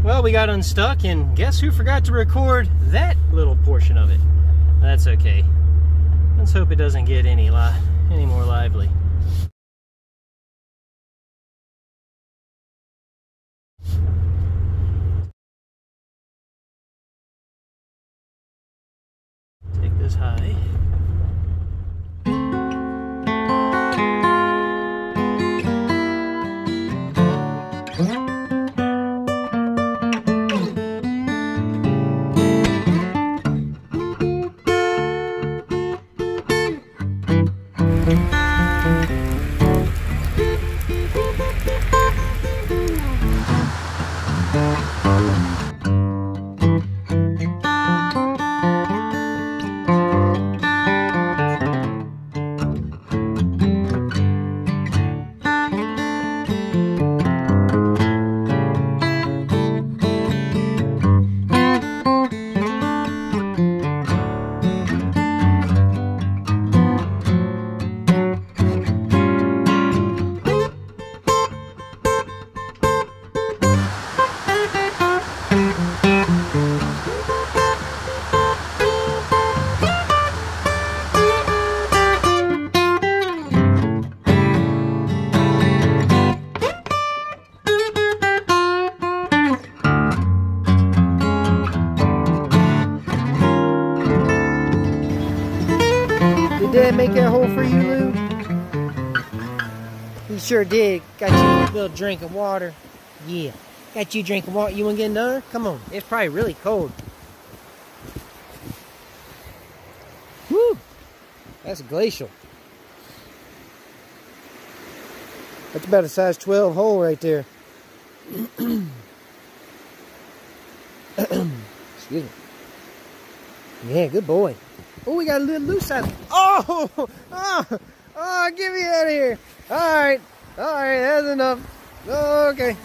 Well, we got unstuck, and guess who forgot to record that little portion of it? That's okay. Let's hope it doesn't get any more lively. Take this high. Did Dad make that hole for you, Lou? He sure did. Got you a little drink of water. Yeah. Got you a drink of water. You want to get another? Come on. It's probably really cold. Woo! That's glacial. That's about a size 12 hole right there. Excuse me. Yeah, good boy. Oh, we got a little loose side. Oh, get me out of here. All right, that's enough. Okay.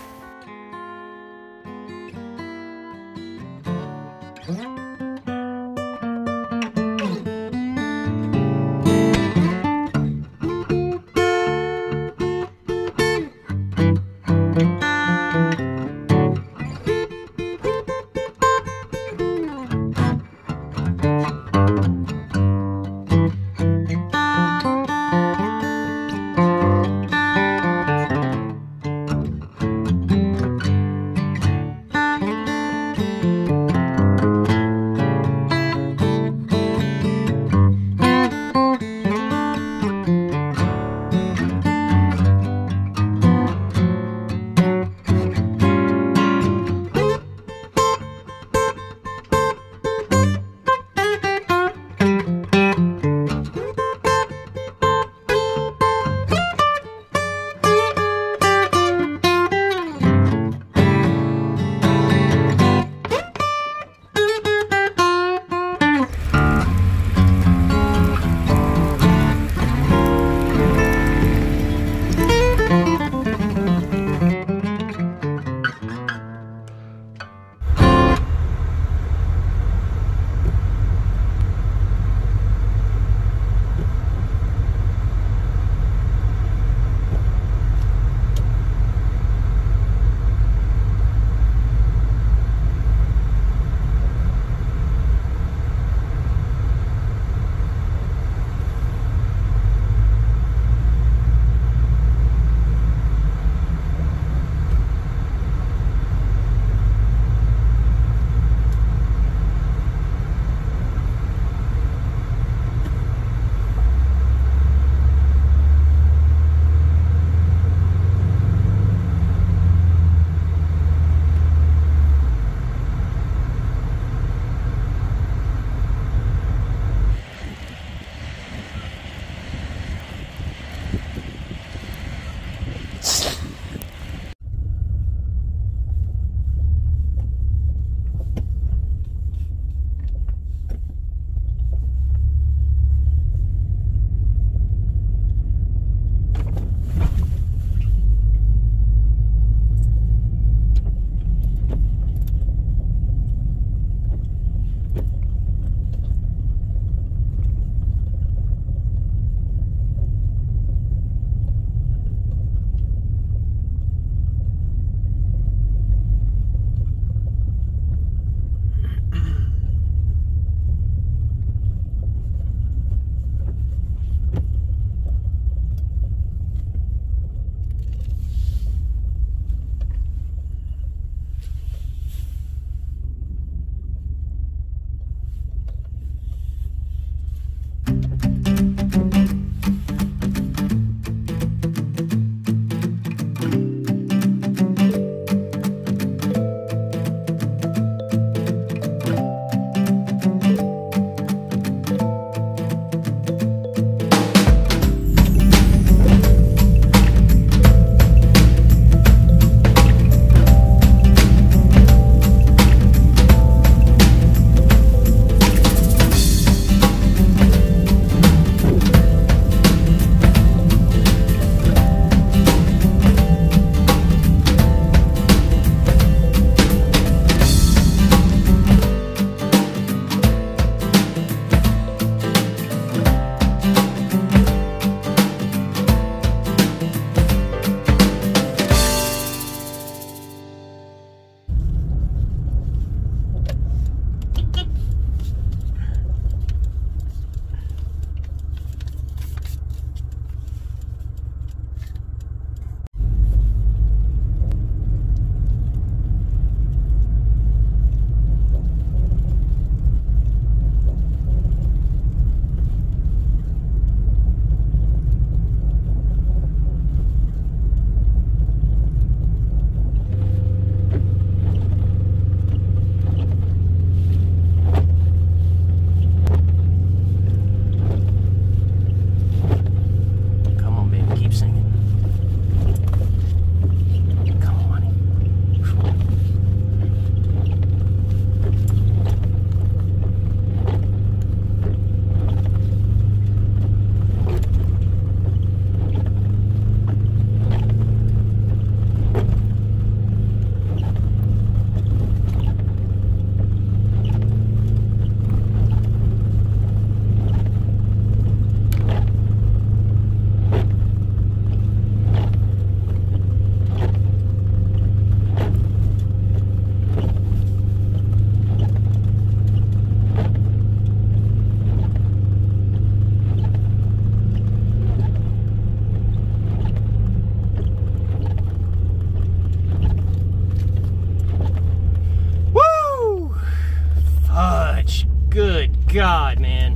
God, man.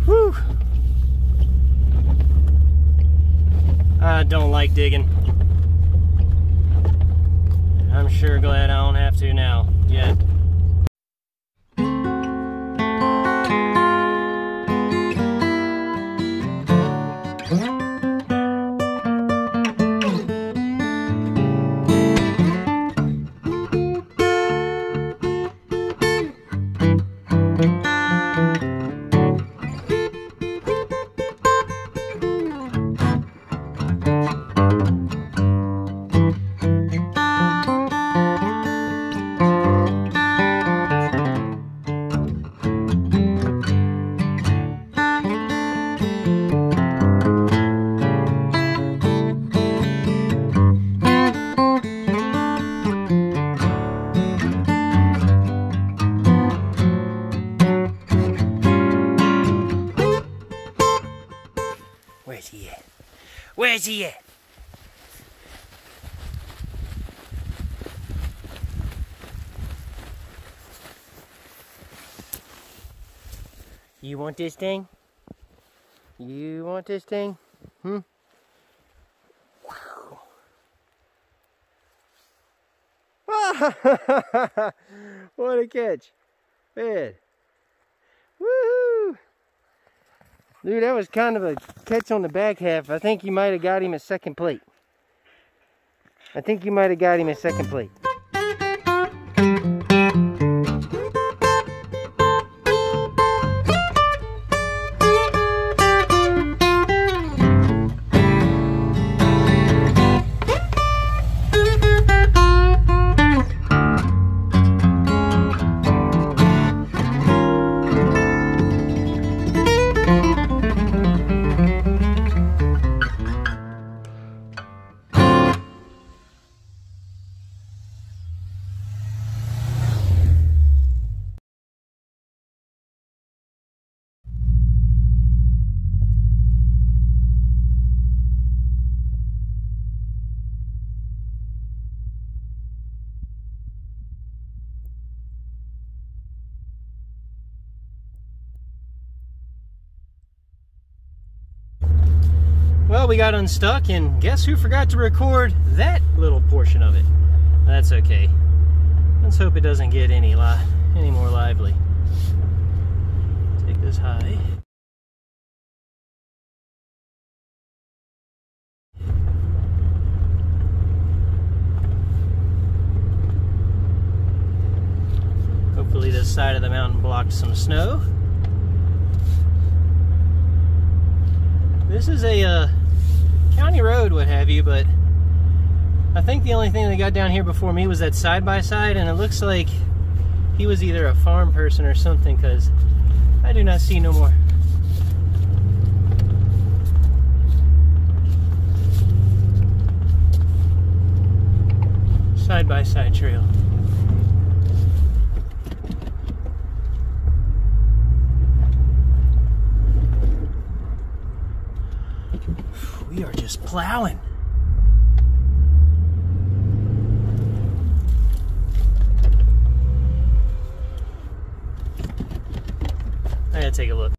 Whew. I don't like digging. I'm sure glad I don't have to now, yet. Where's he at? Where's he at? You want this thing? You want this thing? Wow. What a catch. Man. Woohoo! Dude, that was kind of a catch on the back half. I think you might have got him at second plate. Well, we got unstuck, and guess who forgot to record that little portion of it? That's okay. Let's hope it doesn't get any more lively. Take this high. Hopefully this side of the mountain blocked some snow. This is a county road, what have you, but I think the only thing that got down here before me was that side-by-side, and it looks like he was either a farm person or something, because I do not see no more. Side-by-side trail. We are just plowing. I gotta take a look.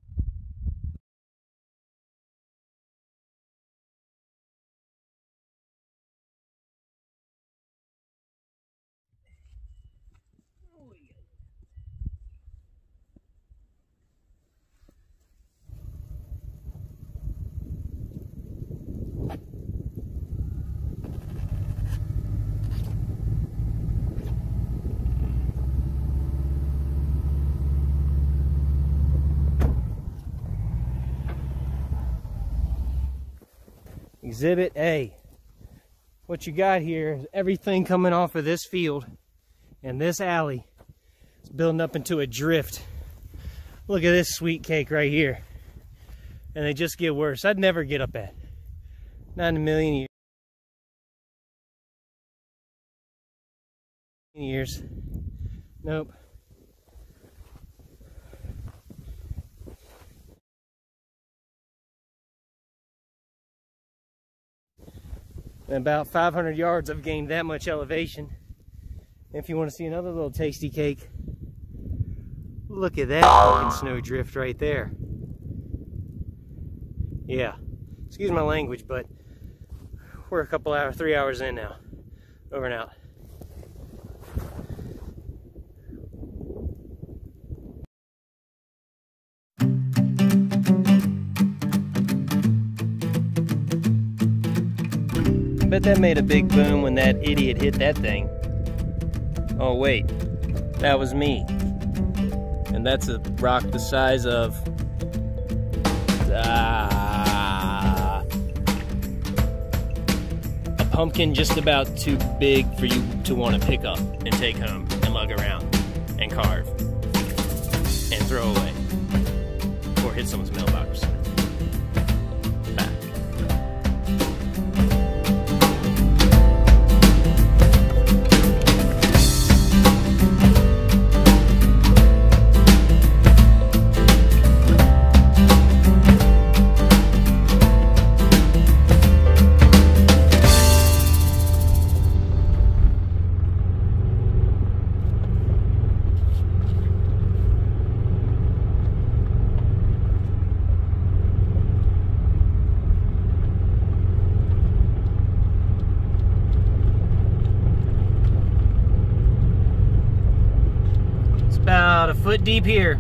Exhibit A. What you got here is everything coming off of this field and this alley is building up into a drift. Look at this sweet cake right here. And they just get worse. I'd never get up at. Not in a million years. Nope. In about 500 yards, I've gained that much elevation. If you want to see another little tasty cake, Look at that fucking snow drift right there. Yeah, excuse my language, but we're a couple hours, 3 hours in now. Over and out. Bet that made a big boom when that idiot hit that thing. Oh wait, that was me. And that's a rock the size of a pumpkin, just about too big for you to want to pick up and take home and lug around and carve and throw away or hit someone's mailbox. About a foot deep here.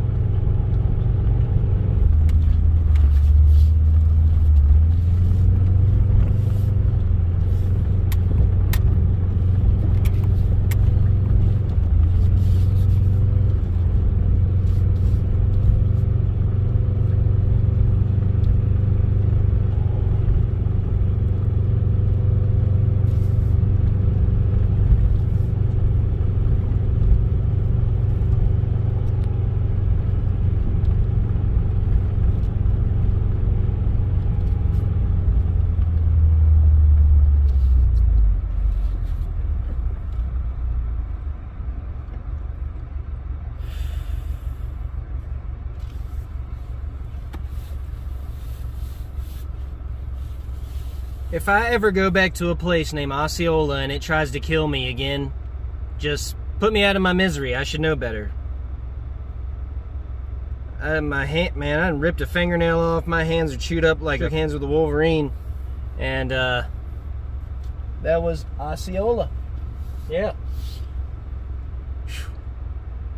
If I ever go back to a place named Osceola and it tries to kill me again, just put me out of my misery. I should know better. My hand, man, I ripped a fingernail off. My hands are chewed up like hands with a Wolverine. And that was Osceola. Yeah.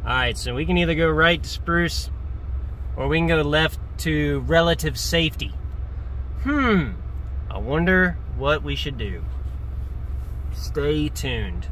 Alright, so we can either go right to Spruce or we can go left to relative safety. I wonder what we should do. Stay tuned.